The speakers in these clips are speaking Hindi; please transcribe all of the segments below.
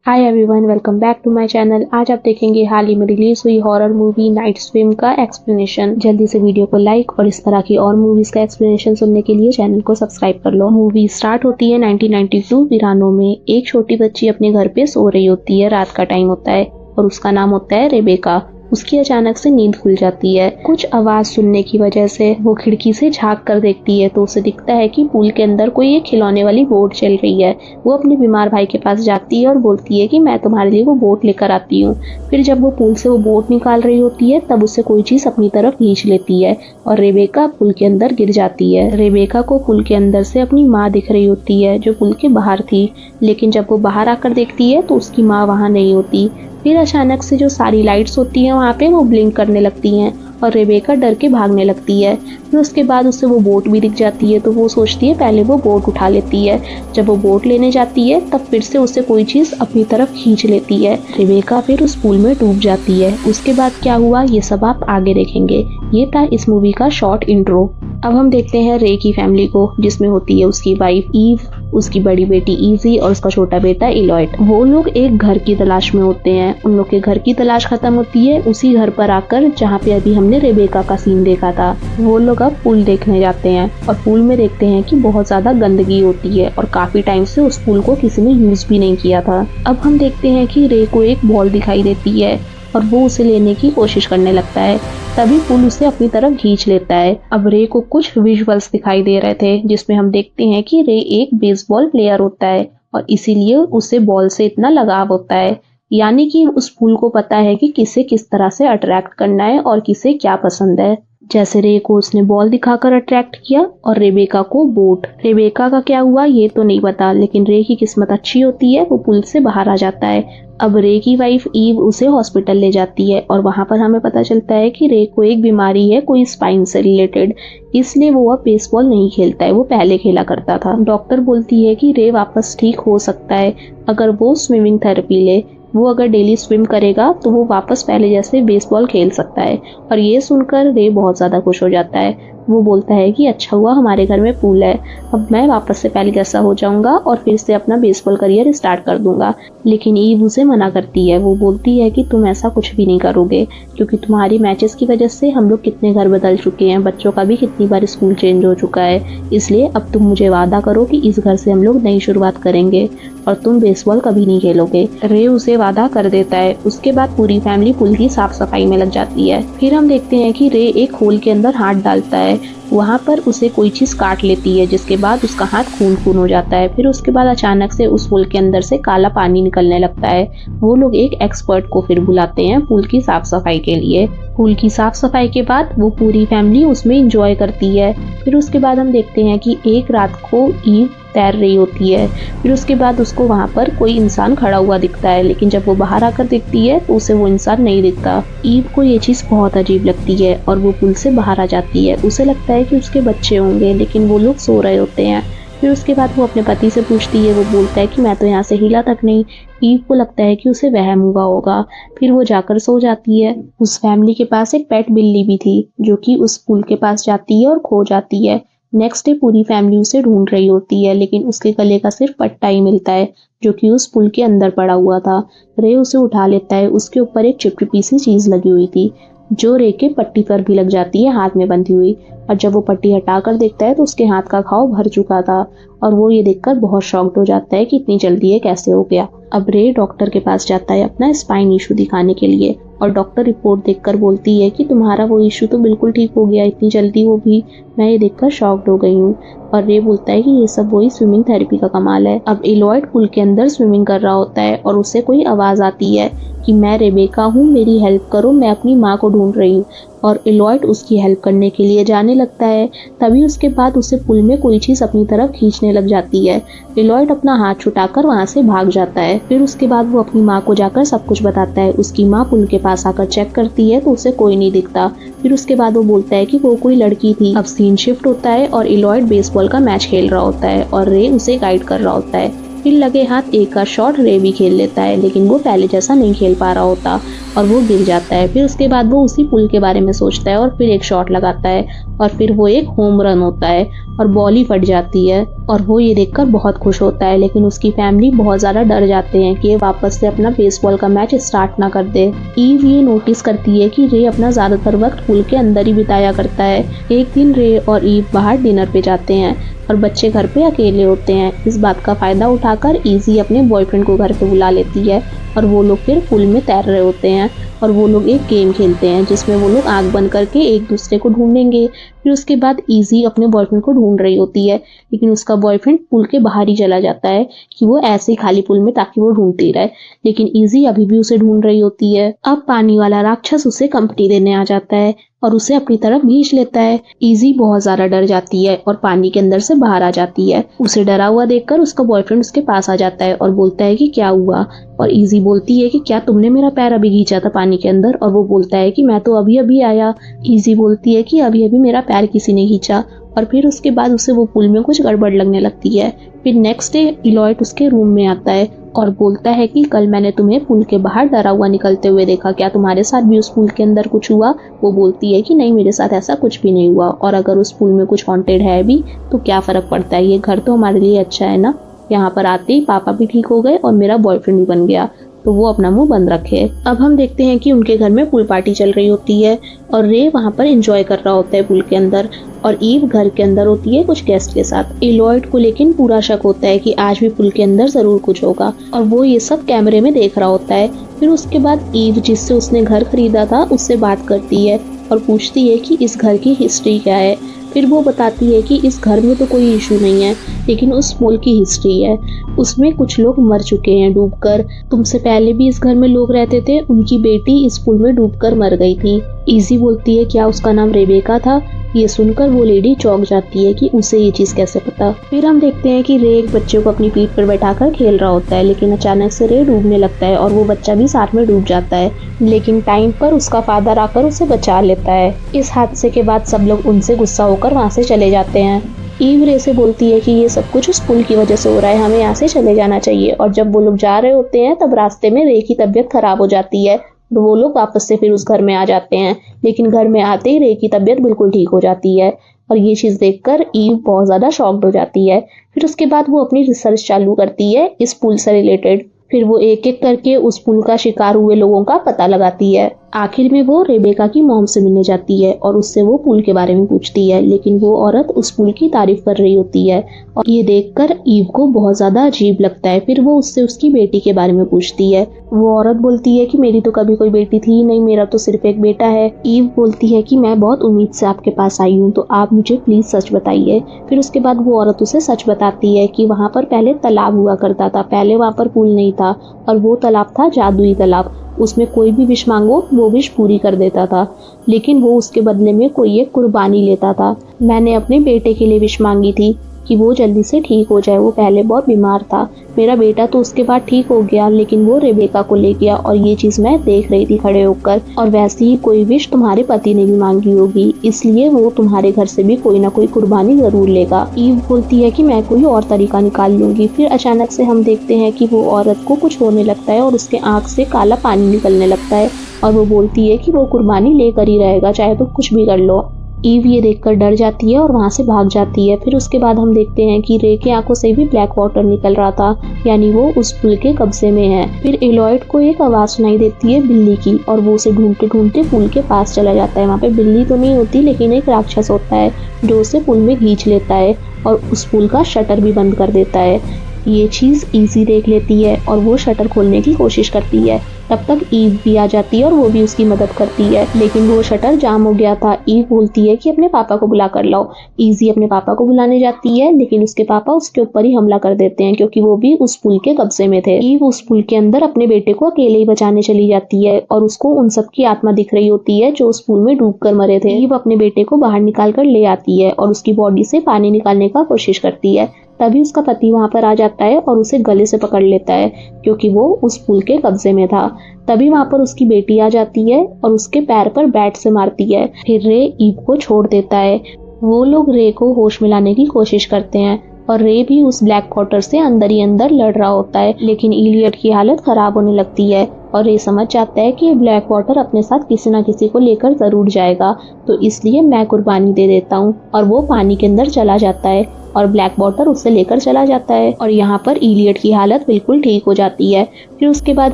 Hi everyone, welcome back to my channel. आज आप देखेंगे हाल ही में रिलीज हुई हॉरर मूवी नाइट स्विम का एक्सप्लेनेशन। जल्दी से वीडियो को लाइक और इस तरह की और मूवीज का एक्सप्लेनेशन सुनने के लिए चैनल को सब्सक्राइब कर लो। मूवी स्टार्ट होती है 1992 पिरानो में। एक छोटी बच्ची अपने घर पे सो रही होती है, रात का टाइम होता है और उसका नाम होता है रेबेका। उसकी अचानक से नींद खुल जाती है। कुछ आवाज सुनने की वजह से वो खिड़की से झांक कर देखती है तो उसे दिखता है कि पूल के अंदर कोई एक खिलौने वाली बोट चल रही है। वो अपने बीमार भाई के पास जाती है और बोलती है कि मैं तुम्हारे लिए वो बोट लेकर आती हूँ। फिर जब वो पूल से वो बोट निकाल रही होती है तब उससे कोई चीज अपनी तरफ खींच लेती है और रेबेका पुल के अंदर गिर जाती है। रेबेका को पुल के अंदर से अपनी माँ दिख रही होती है जो पुल के बाहर थी, लेकिन जब वो बाहर आकर देखती है तो उसकी माँ वहाँ नहीं होती। फिर अचानक से जो सारी लाइट्स होती हैं वहाँ पे वो ब्लिंक करने लगती हैं और रेबेका डर के भागने लगती है। फिर उसके बाद उससे वो बोट भी दिख जाती है तो वो सोचती है पहले वो बोट उठा लेती है। जब वो बोट लेने जाती है तब फिर से उससे कोई चीज अपनी तरफ खींच लेती है। रेबेका फिर उस पूल में डूब जाती है। उसके बाद क्या हुआ ये सब आप आगे देखेंगे। ये था इस मूवी का शॉर्ट इंट्रो। अब हम देखते हैं रे की फैमिली को, जिसमें होती है उसकी वाइफ ईव, उसकी बड़ी बेटी इजी और उसका छोटा बेटा इलॉयट। वो लोग एक घर की तलाश में होते हैं। उन लोग के घर की तलाश खत्म होती है उसी घर पर आकर जहाँ पे अभी हमने रेबेका का सीन देखा था। वो लोग अब पूल देखने जाते हैं और पूल में देखते हैं कि बहुत ज्यादा गंदगी होती है और काफी टाइम से उस पूल को किसी ने यूज भी नहीं किया था। अब हम देखते हैं कि रे को एक बॉल दिखाई देती है और वो उसे लेने की कोशिश करने लगता है। तभी पुल उसे अपनी तरफ खींच लेता है। अब रे को कुछ विजुअल्स दिखाई दे रहे थे जिसमें हम देखते हैं कि रे एक बेसबॉल प्लेयर होता है और इसीलिए उसे बॉल से इतना लगाव होता है। यानी कि उस पुल को पता है कि किसे किस तरह से अट्रैक्ट करना है और किसे क्या पसंद है। जैसे रे को उसने बॉल दिखाकर अट्रैक्ट किया और रेबेका को बोट। रेबेका का क्या हुआ ये तो नहीं पता, लेकिन रे की किस्मत अच्छी होती है, वो पुल से बाहर आ जाता है। अब रे की वाइफ ईव उसे हॉस्पिटल ले जाती है और वहां पर हमें पता चलता है कि रे को एक बीमारी है, कोई स्पाइन से रिलेटेड, इसलिए वो अब बेसबॉल नहीं खेलता है, वो पहले खेला करता था। डॉक्टर बोलती है कि रे वापस ठीक हो सकता है अगर वो स्विमिंग थेरेपी ले। वो अगर डेली स्विम करेगा तो वो वापस पहले जैसे बेसबॉल खेल सकता है। और ये सुनकर रे बहुत ज्यादा खुश हो जाता है। वो बोलता है कि अच्छा हुआ हमारे घर में पूल है, अब मैं वापस से पहले जैसा हो जाऊंगा और फिर से अपना बेसबॉल करियर स्टार्ट कर दूंगा। लेकिन ईव उसे मना करती है। वो बोलती है कि तुम ऐसा कुछ भी नहीं करोगे, क्योंकि तुम्हारी मैचेस की वजह से हम लोग कितने घर बदल चुके हैं, बच्चों का भी कितनी बार स्कूल चेंज हो चुका है। इसलिए अब तुम मुझे वादा करो कि इस घर से हम लोग नई शुरुआत करेंगे और तुम बेसबॉल कभी नहीं खेलोगे। रे उसे वादा कर देता है। उसके बाद पूरी फैमिली पुल की साफ सफाई में लग जाती है। फिर हम देखते हैं कि रे एक होल के अंदर हाथ डालता है, वहां पर उसे कोई चीज काट लेती है जिसके बाद उसका हाथ खून खून हो जाता है। फिर उसके बाद अचानक से उस होल के अंदर से काला पानी निकलने लगता है। वो लोग एक एक्सपर्ट को फिर बुलाते हैं पुल की साफ सफाई के लिए। पुल की साफ सफाई के बाद वो पूरी फैमिली उसमें एंजॉय करती है। फिर उसके बाद हम देखते हैं कि एक रात को ईव तैर रही होती है। फिर उसके बाद उसको वहां पर कोई इंसान खड़ा हुआ दिखता है, लेकिन जब वो बाहर आकर देखती है तो उसे वो इंसान नहीं दिखता। ईव को ये चीज बहुत अजीब लगती है और वो पुल से बाहर आ जाती है। उसे लगता है कि उसके बच्चे होंगे, लेकिन वो लोग सो रहे होते हैं। फिर उसके बाद वो अपने पति से पूछती है। वो बोलता है कि मैं तो यहाँ से हिला तक नहीं। ईव को लगता है कि उसे वहम हुआ होगा। फिर वो जाकर सो जाती है। उस फैमिली के पास एक पेट बिल्ली भी थी जो कि उस पुल के पास जाती है और खो जाती है। नेक्स्ट डे पूरी फैमिली उसे ढूंढ रही होती है, लेकिन उसके गले का सिर्फ पट्टा ही मिलता है जो कि उस पुल के अंदर पड़ा हुआ था। रे उसे उठा लेता है। उसके ऊपर एक चिपचिपी सी चीज लगी हुई थी जो रे के पट्टी पर भी लग जाती है, हाथ में बंधी हुई। और जब वो पट्टी हटाकर देखता है तो उसके हाथ का घाव भर चुका था और वो ये देखकर बहुत शॉक्ड हो जाता है कि इतनी जल्दी ये कैसे हो गया। अब रे डॉक्टर के पास जाता है अपना स्पाइन इशू दिखाने के लिए और डॉक्टर रिपोर्ट देखकर बोलती है कि तुम्हारा वो इशू तो बिल्कुल ठीक हो गया इतनी जल्दी, वो भी मैं ये देखकर शॉक्ड हो गई हूँ। और रे बोलता है कि ये सब वही स्विमिंग थेरेपी का कमाल है। अब इलॉयट पुल के अंदर स्विमिंग कर रहा होता है और उससे कोई आवाज आती है कि मैं रेबेका हूँ, मेरी हेल्प करो, मैं अपनी माँ को ढूंढ रही हूँ। और इलॉयट उसकी हेल्प करने के लिए जाने लगता है। तभी उसके बाद उसे पुल में कोई चीज अपनी तरफ खींचने लग जाती है। इलॉयट अपना हाथ छुटाकर वहां से भाग जाता है। फिर उसके बाद वो अपनी माँ को जाकर सब कुछ बताता है। उसकी माँ पुल के पास आकर चेक करती है तो उसे कोई नहीं दिखता। फिर उसके बाद वो बोलता है कि वो कोई लड़की थी। अब सीन शिफ्ट होता है और इलॉयट बेसबॉल का मैच खेल रहा होता है और रे उसे गाइड कर रहा होता है। फिर लगे हाथ एक का शॉट रे भी खेल लेता है, लेकिन वो पहले जैसा नहीं खेल पा रहा होता और वो गिर जाता है। फिर उसके बाद वो उसी पुल के बारे में सोचता है और फिर एक शॉट लगाता है और फिर वो एक होम रन होता है और बॉल ही फट जाती है। और वो ये देखकर बहुत खुश होता है, लेकिन उसकी फैमिली बहुत ज़्यादा डर जाते हैं कि ये वापस से अपना बेसबॉल का मैच स्टार्ट ना कर दे। ईव ये नोटिस करती है कि रे अपना ज़्यादातर वक्त पूल के अंदर ही बिताया करता है। एक दिन रे और ईव बाहर डिनर पे जाते हैं और बच्चे घर पे अकेले होते हैं। इस बात का फ़ायदा उठाकर इजी अपने बॉयफ्रेंड को घर पे बुला लेती है और वो लोग फिर पूल में तैर रहे होते हैं और वो लोग एक गेम खेलते हैं जिसमें वो लोग आग बंद करके एक दूसरे को ढूंढेंगे। फिर उसके बाद इजी अपने बॉयफ्रेंड को ढूंढ रही होती है, लेकिन उसका बॉयफ्रेंड पूल के बाहर ही चला जाता है कि वो ऐसे ही खाली पूल में ताकि वो ढूंढती रहे, लेकिन इजी अभी भी उसे ढूंढ रही होती है। अब पानी वाला राक्षस उसे कंपनी देने आ जाता है और उसे अपनी तरफ खींच लेता है। इजी बहुत ज्यादा डर जाती है और पानी के अंदर से बाहर आ जाती है। उसे डरा हुआ देखकर उसका बॉयफ्रेंड उसके पास आ जाता है और बोलता है कि क्या हुआ, और इजी बोलती है कि क्या तुमने मेरा पैर अभी खींचा था पानी के अंदर, और वो बोलता है कि मैं तो अभी अभी आया। इजी बोलती है कि अभी अभी मेरा पैर किसी ने खींचा, और फिर उसके बाद उसे वो पूल में कुछ गड़बड़ लगने लगती है। फिर नेक्स्ट डे इलॉयट उसके रूम में आता है और बोलता है कि कल मैंने तुम्हें पूल के बाहर डरा हुआ निकलते हुए देखा, क्या तुम्हारे साथ भी उस पूल के अंदर कुछ हुआ? वो बोलती है कि नहीं, मेरे साथ ऐसा कुछ भी नहीं हुआ, और अगर उस पूल में कुछ हॉन्टेड है भी तो क्या फर्क पड़ता है, ये घर तो हमारे लिए अच्छा है ना। यहाँ पर आते ही पापा भी ठीक हो गए और मेरा बॉयफ्रेंड भी बन गया, तो वो अपना मुंह बंद रखे। अब हम देखते हैं कि उनके घर में पूल पार्टी चल रही होती है और रे वहाँ पर एंजॉय कर रहा होता है पूल के अंदर, और ईव घर के अंदर होती है कुछ गेस्ट के साथ। इलॉयड को लेकिन पूरा शक होता है कि आज भी पूल के अंदर जरूर कुछ होगा, और वो ये सब कैमरे में देख रहा होता है। फिर उसके बाद ईव, जिससे उसने घर खरीदा था, उससे बात करती है और पूछती है कि इस घर की हिस्ट्री क्या है। फिर वो बताती है कि इस घर में तो कोई इशू नहीं है, लेकिन उस पूल की हिस्ट्री है, उसमें कुछ लोग मर चुके हैं डूबकर। तुमसे पहले भी इस घर में लोग रहते थे, उनकी बेटी इस पूल में डूबकर मर गई थी। इजी बोलती है क्या उसका नाम रेबेका था? ये सुनकर वो लेडी चौंक जाती है कि उसे ये चीज कैसे पता। फिर हम देखते हैं कि रे एक बच्चे को अपनी पीठ पर बैठाकर खेल रहा होता है, लेकिन अचानक से रे डूबने लगता है और वो बच्चा भी साथ में डूब जाता है, लेकिन टाइम पर उसका फादर आकर उसे बचा लेता है। इस हादसे के बाद सब लोग उनसे गुस्सा होकर वहाँ से चले जाते हैं। ईव रे से बोलती है कि ये सब कुछ उस पुल की वजह से हो रहा है, हमें यहाँ से चले जाना चाहिए। और जब वो लोग जा रहे होते हैं तब रास्ते में रे की तबीयत खराब हो जाती है, तो वो लोग वापस से फिर उस घर में आ जाते हैं, लेकिन घर में आते ही रे की तबीयत बिल्कुल ठीक हो जाती है। और ये चीज देखकर ईव बहुत ज्यादा शॉक्ड हो जाती है। फिर उसके बाद वो अपनी रिसर्च चालू करती है इस पुल से रिलेटेड। फिर वो एक एक करके उस पुल का शिकार हुए लोगों का पता लगाती है। आखिर में वो रेबेका की मॉम से मिलने जाती है और उससे वो पुल के बारे में पूछती है, लेकिन वो औरत उस पुल की तारीफ कर रही होती है और ये देखकर ईव को बहुत ज्यादा अजीब लगता है। फिर वो उससे उसकी बेटी के बारे में पूछती है। वो औरत बोलती है कि मेरी तो कभी कोई बेटी थी नहीं, मेरा तो सिर्फ एक बेटा है। ईव बोलती है कि मैं बहुत उम्मीद से आपके पास आई हूँ, तो आप मुझे प्लीज सच बताइए। फिर उसके बाद वो औरत उसे सच बताती है कि वहाँ पर पहले तालाब हुआ करता था, पहले वहाँ पर पुल नहीं था, और वो तालाब था जादुई तालाब। उसमें कोई भी विश मांगो वो विश पूरी कर देता था, लेकिन वो उसके बदले में कोई एक कुर्बानी लेता था। मैंने अपने बेटे के लिए विश मांगी थी कि वो जल्दी से ठीक हो जाए, वो पहले बहुत बीमार था। मेरा बेटा तो उसके बाद ठीक हो गया, लेकिन वो रेबेका को ले गया, और ये चीज मैं देख रही थी खड़े होकर। और वैसे ही कोई विश तुम्हारे पति ने भी मांगी होगी, इसलिए वो तुम्हारे घर से भी कोई ना कोई कुर्बानी जरूर लेगा। ईव बोलती है कि मैं कोई और तरीका निकाल लूंगी। फिर अचानक से हम देखते हैं कि वो औरत को कुछ होने लगता है और उसके आंख से काला पानी निकलने लगता है, और वो बोलती है कि वो कुर्बानी लेकर ही रहेगा, चाहे तो कुछ भी कर लो। ईव ये देखकर डर जाती है और वहाँ से भाग जाती है। फिर उसके बाद हम देखते हैं कि रे की आंखों से भी ब्लैक वाटर निकल रहा था, यानी वो उस पुल के कब्जे में है। फिर इलॉयड को एक आवाज सुनाई देती है बिल्ली की, और वो उसे ढूंढते ढूंढते पुल के पास चला जाता है। वहाँ पे बिल्ली तो नहीं होती, लेकिन एक राक्षस होता है जो उसे पुल में खींच लेता है और उस पुल का शटर भी बंद कर देता है। ये चीज इजी देख लेती है और वो शटर खोलने की कोशिश करती है। तब तक ईव भी आ जाती है और वो भी उसकी मदद करती है, लेकिन वो शटर जाम हो गया था। ईव बोलती है कि अपने पापा को बुला कर लाओ। इजी अपने पापा को बुलाने जाती है, लेकिन उसके पापा उसके ऊपर ही हमला कर देते हैं, क्योंकि वो भी उस पुल के कब्जे में थे। ईव उस पुल के अंदर अपने बेटे को अकेले ही बचाने चली जाती है, और उसको उन सबकी आत्मा दिख रही होती है जो उस पुल में डूबकर मरे थे। ईव अपने बेटे को बाहर निकाल कर ले आती है और उसकी बॉडी से पानी निकालने का कोशिश करती है। तभी उसका पति वहां पर आ जाता है और उसे गले से पकड़ लेता है, क्योंकि वो उस पुल के कब्जे में था। तभी वहां पर उसकी बेटी आ जाती है और उसके पैर पर बैट से मारती है। फिर रे ईव को छोड़ देता है। वो लोग रे को होश में लाने की कोशिश करते हैं, और रे भी उस ब्लैक वाटर से अंदर ही अंदर लड़ रहा होता है, लेकिन इलियट की हालत खराब होने लगती है और रे समझ जाता है कि ब्लैक वाटर अपने साथ किसी न किसी को लेकर जरूर जाएगा, तो इसलिए मैं कुर्बानी दे देता हूँ, और वो पानी के अंदर चला जाता है। और ब्लैक वाटर उससे लेकर चला जाता है और यहाँ पर इलियट की हालत बिल्कुल ठीक हो जाती है। फिर उसके बाद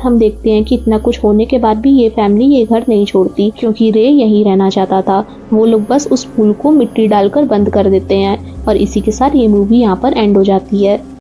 हम देखते हैं कि इतना कुछ होने के बाद भी ये फैमिली ये घर नहीं छोड़ती, क्योंकि रे यहीं रहना चाहता था। वो लोग बस उस पुल को मिट्टी डालकर बंद कर देते हैं और इसी के साथ ये मूवी यहाँ पर एंड हो जाती है।